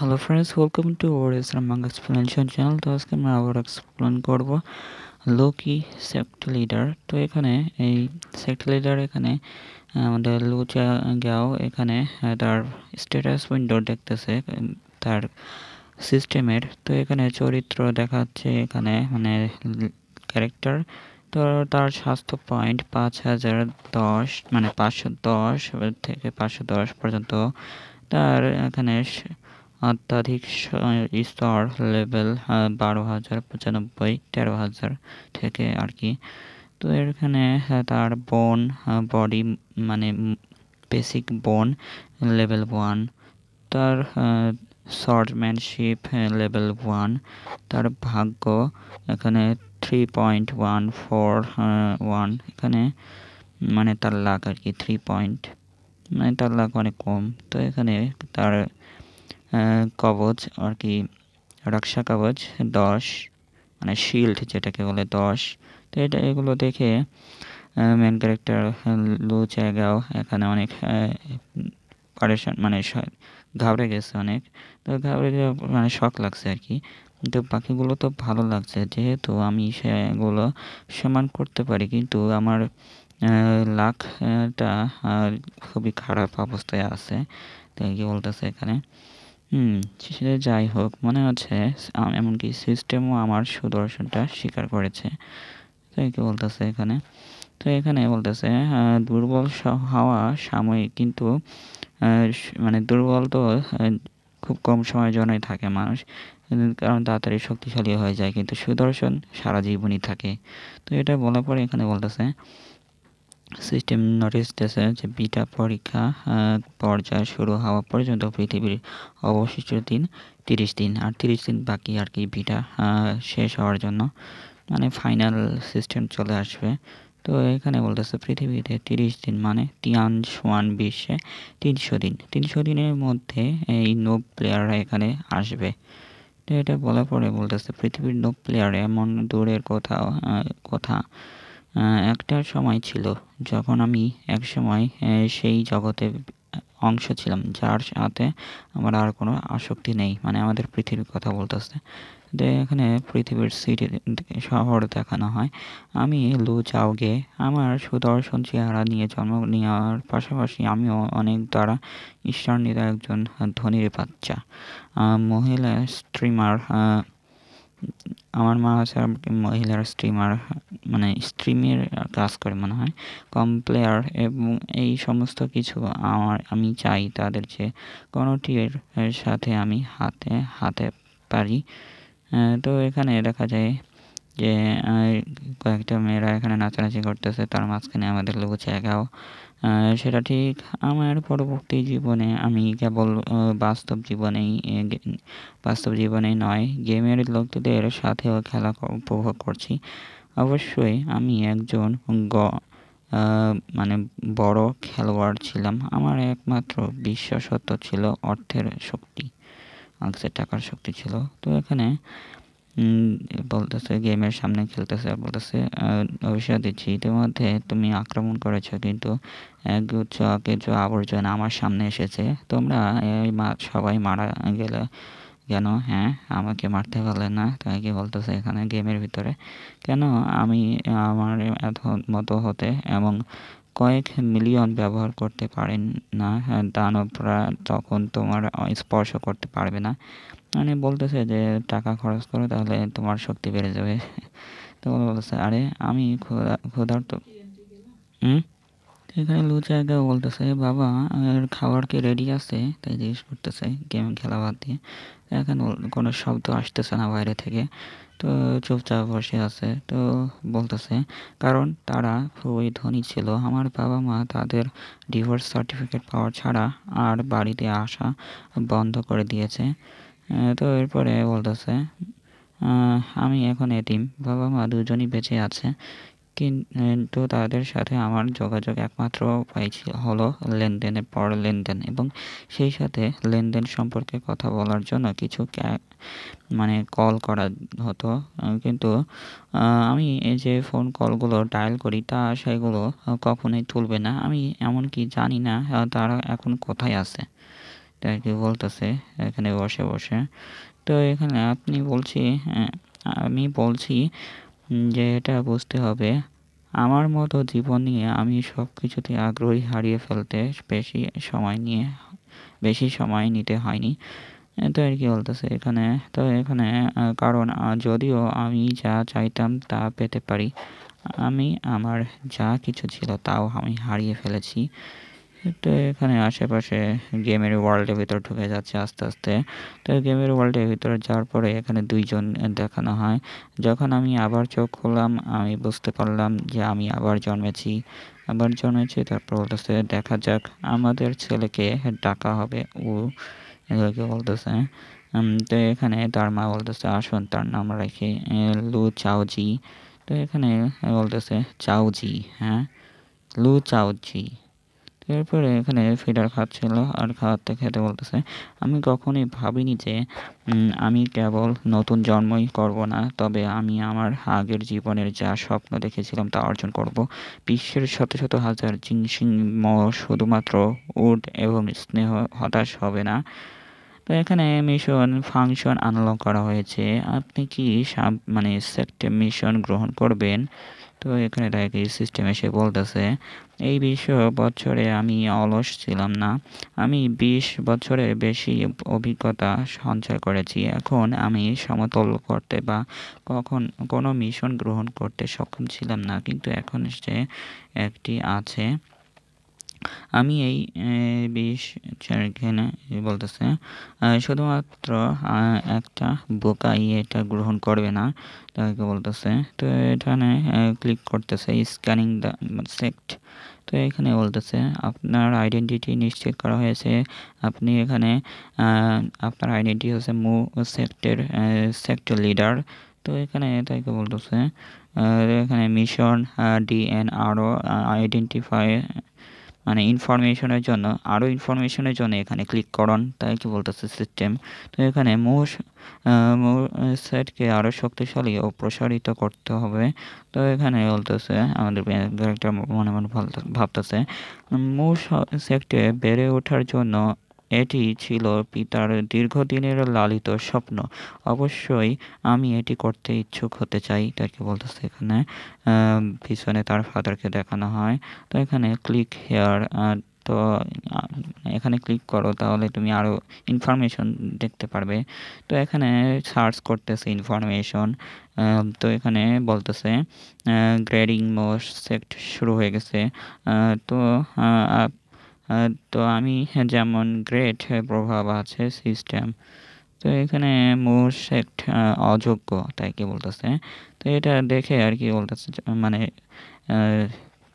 Hello friends, welcome to our Islam manga explanation channel. তো আজকে আমরা আবার এক্সপ্লেন করব লোকি সেক্ট লিডার। তো এখানে এই সেক্ট লিডার এখানে আমাদের লুচা গাও এখানে তার স্ট্যাটাস উইন্ডো দেখতেছে তার সিস্টেমের। তো এখানে চরিত্র দেখাচ্ছে এখানে মানে ক্যারেক্টার। তো তার স্বাস্থ্য পয়েন্ট 5010 মানে 510 থেকে 510 পর্যন্ত। তার এখানে অত্যাধিক স্তর লেভেল 12,095 13,000 থেকে আর কি। তো এখানে তার বোন বডি মানে বেসিক বোন লেভেল 1, তার শর্টম্যানশিপ লেভেল 1, তার ভাগ্য এখানে 3.141 এখানে মানে তার লাক আর কি 3 পয়েন্ট, মানে তার লাক অনেক কম। তো এখানে তার কবচ আর কি রক্ষা কবচ 10 মানে শিল্ড যেটাকে বলে 10। তো এগুলো দেখে মেন ক্যারেক্টার লু চ্যাগাও এখানে অনেক পারেশান মানে ঘাবড়ে গেছে অনেক। তো ঘাবড়ে মানে শখ লাগছে আর কি। কিন্তু বাকিগুলো তো ভালো লাগছে যেহেতু আমি সেগুলো সমান করতে পারি, কিন্তু আমার লাকটা খুবই খারাপ অবস্থায় আছে। তাই কি বলতেছে এখানে সে যাই হোক, মনে হচ্ছে এমনকি সিস্টেমও আমার সুদর্শনটা স্বীকার করেছে। তাই কি বলতেছে এখানে। তো এখানে বলতেছে দুর্বল হওয়া সাময়িক, কিন্তু মানে দুর্বল তো খুব কম সময়ের জন্যই থাকে মানুষ, কারণ তাড়াতাড়ি শক্তিশালী হয়ে যায়, কিন্তু সুদর্শন সারা জীবনই থাকে। তো এটা বলার পরে এখানে বলতেছে সিস্টেম নোটিস দিয়েছে যে বিটা পরীক্ষা পর্যায় শুরু হওয়া পর্যন্ত পৃথিবীর অবশিষ্ট দিন 30 দিন, আর 30 দিন বাকি আর কি বিটা শেষ হওয়ার জন্য, মানে ফাইনাল সিস্টেম চলে আসবে। তো এখানে বলতেছে পৃথিবীতে 30 দিন মানে তিয়ানশোয়ান বিশ্বে 300 দিন, 300 দিনের মধ্যে এই নোব প্লেয়াররা এখানে আসবে। তো এটা বলার পরে বলতেছে পৃথিবীর নোব প্লেয়ার এমন দূরের কথা একটা সময় ছিল যখন আমি একসময় সেই জগতে অংশ ছিলাম যার সাথে আমার আর কোনো আসক্তি নেই, মানে আমাদের পৃথিবীর কথা বলতেছে। যে এখানে পৃথিবীর সিটি শহর দেখানো হয়। আমি লু চাওগে আমার সুদর্শন চেহারা নিয়ে জন্ম নেওয়ার পাশাপাশি আমিও অনেক দ্বারা ঈশ্বরান্বিত একজন ধনীর বাচ্চা মহিলা স্ট্রিমার। আমার মা হচ্ছে মহিলার স্ট্রিমার, মানে স্ট্রিমের কাজ করে মনে হয়, কম প্লেয়ার, এবং এই সমস্ত কিছু আমি চাই তাদের যে কোনোটির সাথে আমি হাতে হাতে পারি। তো এখানে দেখা যায় যে কয়েকটা মেয়েরা এখানে নাচানাচি করতেছে, তার মাঝখানে আমাদের লোক জায়গাও সেটা ঠিক। আমার পরবর্তী জীবনে আমি কেবল বাস্তব জীবনেই নয়, গেমের লোকদের সাথেও খেলা উপভোগ করছি। অবশ্যই আমি একজন মানে বড় খেলোয়াড় ছিলাম। আমার একমাত্র বিশেষত্ব ছিল অর্থের শক্তি, টাকার শক্তি ছিল। তো এখানে বলতেছে গেমের সামনে খেলতেছে, বলতেছে ভবিষ্যৎ দিচ্ছি, ইতিমধ্যে তুমি আক্রমণ করেছো, কিন্তু একগুচ্ছ অকেজো আবর্জনা আমার সামনে এসেছে। তোমরা সবাই মারা গেলে কেন? হ্যাঁ, আমাকে মারতে পারলে না। তাই কি বলতেছে এখানে গেমের ভিতরে কেন আমি আমার এত মতো হতে এবং কয়েক মিলিয়ন ব্যবহার করতে পারেন না দানবরা, তখন তোমার স্পর্শ করতে পারবে না। মানে বলতেছে যে টাকা খরচ করো তাহলে তোমার শক্তি বেড়ে যাবে। তো বলতেছে আরে আমি ক্ষুধার্ত। হুম এখানে লু জায়গা বলতেছে বাবা খাবার কি রেডি আছে, তাই জিজ্ঞেস করতেছে গেম খেলা বাদ দিয়ে। এখন কোনো শব্দ আসতেছে না বাইরে থেকে, তো চুপচাপ বসে আছে। তো বলতেছে কারণ তারা খুবই ধনী ছিল, আমার বাবা মা তাদের ডিভোর্স সার্টিফিকেট পাওয়া ছাড়া আর বাড়িতে আসা বন্ধ করে দিয়েছে। তো এরপরে বলতেছে আমি এখন এতিম, বাবা মা দুজনই বেঁচে আছে, কিন্তু তাদের সাথে আমার যোগাযোগ একমাত্র উপায় হলো লেনদেনের পর লেনদেন, এবং সেই সাথে লেনদেন সম্পর্কে কথা বলার জন্য কিছু মানে কল করা হতো। কিন্তু আমি এই যে ফোন কলগুলো ডায়াল করি তা সেগুলো কখনোই তুলবে না, আমি এমনকি জানি না তারা এখন কোথায় আছে। তাই কি বলতেছে এখানে বসে বসে। তো এখানে আমি বলছি যে এটা বুঝতে হবে আমার মতো জীবন নিয়ে আমি সব কিছুতে আগ্রহী হারিয়ে ফেলতে বেশি সময় নিয়ে বেশি সময় নিতে হয়নি। তো আরকি বলতেছে এখানে। তো এখানে কারণ যদিও আমি যা চাইতাম তা পেতে পারি, আমি আমার যা কিছু ছিল তাও আমি হারিয়ে ফেলেছি। তো এখানে আশেপাশে গেমের ওয়ার্ল্ডের ভিতর ঢুকে যাচ্ছে আস্তে আস্তে। তো গেমের ওয়ার্ল্ডের ভিতরে যাওয়ার পরে এখানে ২ জন দেখানো হয়। যখন আমি আবার চোখ খুললাম আমি বুঝতে পারলাম যে আমি আবার জন্মেছি। তারপর বলতেছে দেখা যাক আমাদের ছেলেকে ডাকা হবে। ও এগুলোকে বলতেছে। তো এখানে তার মা বলতেছে আসুন তার নাম রাখি লু চাওজি। তো এখানে বলতেছে চাওজি, হ্যাঁ? লু চাওজি। এরপরে এখানে ফিডার খাচ্ছিল আর খাওয়াতে খেতে বলতেছে আমি কখনোই ভাবিনি যে আমি কেবল নতুন জন্মই করব না, তবে আমি আমার আগের জীবনের যা স্বপ্ন দেখেছিলাম তা অর্জন করব। বিশ্বের শত শত হাজার জিনসিংহ শুধুমাত্র উড এবং স্নেহ হতাশ হবে না। তো এখানে মিশন ফাংশন আনলক করা হয়েছে। আপনি কি মানে সেক্টর মিশন গ্রহণ করবেন? তো এখানে দেখি সিস্টেম এসে বলতেছে এই ২০ বছরে আমি অলস ছিলাম না। আমি ২০ বছরের বেশি অভিজ্ঞতা সঞ্চয় করেছি। এখন আমি সমতল করতে বা কখন কোনো মিশন গ্রহণ করতে সক্ষম ছিলাম না, কিন্তু এখন সে একটি আছে। আমি এই ২০ এখানে বলতেছে শুধুমাত্র একটা বোকাই এটা গ্রহণ করবে না। তাকে বলতেছে। তো এখানে ক্লিক করতেছে স্ক্যানিং দ্য সেক্ট। তো এখানে বলতেছে আপনার আইডেন্টিটি নিশ্চিত করা হয়েছে। আপনি এখানে আপনার আইডেন্টিটি হচ্ছে সেক্টর লিডার। তো এখানে তাকে বলতেছে এখানে মিশন ডিএনআরও আইডেন্টিফাই মানে ইনফরমেশনের জন্য এখানে ক্লিক করুন। তাই কি বলতেছে সিস্টেম। তো এখানে সেটকে আরও শক্তিশালী ও প্রসারিত করতে হবে। তো এখানে বলতেছে আমাদের ক্যারেক্টার মনে মনে ভাবতেছে সেটকে বেড়ে ওঠার জন্য এটি ছিল পিতার দীর্ঘদিনের লালিত স্বপ্ন। অবশ্যই আমি এটি করতে ইচ্ছুক হতে চাই। তাকে বলতেছে এখানে পিছনে তার ফাদারকে দেখানো হয়। তো এখানে ক্লিক হেয়ার। তো এখানে ক্লিক করো তাহলে তুমি আরও ইনফরমেশন দেখতে পারবে। তো এখানে সার্চ করতেছে ইনফরমেশন। তো এখানে বলতেছে গ্রেডিং মোস্ট সেক্ট শুরু হয়ে গেছে। তো তো আমি যেমন গ্রেট প্রভাব আছে সিস্টেম। তো এখানে মোস্ট সেক্ট অযোগ্য তাই কি বলতেছে। তো এটা দেখে আর কি বলতেছে মানে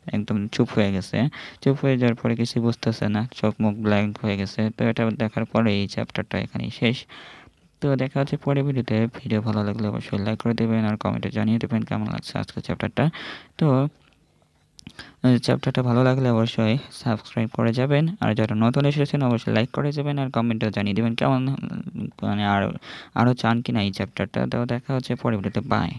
একদম চুপ হয়ে গেছে। চুপ হয়ে যাওয়ার পরে কিছু বুঝতেছে না, চোখ মুখ ব্ল্যাঙ্ক হয়ে গেছে। তো এটা দেখার পরে এই চ্যাপ্টারটা এখানেই শেষ। তো দেখা হচ্ছে পরের ভিডিওতে। ভিডিও ভালো লাগলে অবশ্যই লাইক করে দেবেন আর কমেন্টে জানিয়ে দেবেন কেমন লাগছে আজকের চ্যাপ্টারটা। তো চ্যাপ্টারটা ভালো লাগলে অবশ্যই সাবস্ক্রাইব করে যাবেন, আর যারা নতুন এসেছেন অবশ্যই লাইক করে যাবেন আর কমেন্টেও জানিয়ে দেবেন কেমন মানে আরও চান কিনা এই চ্যাপ্টারটা। তো দেখা হচ্ছে পরের ভিডিওতে। বাই।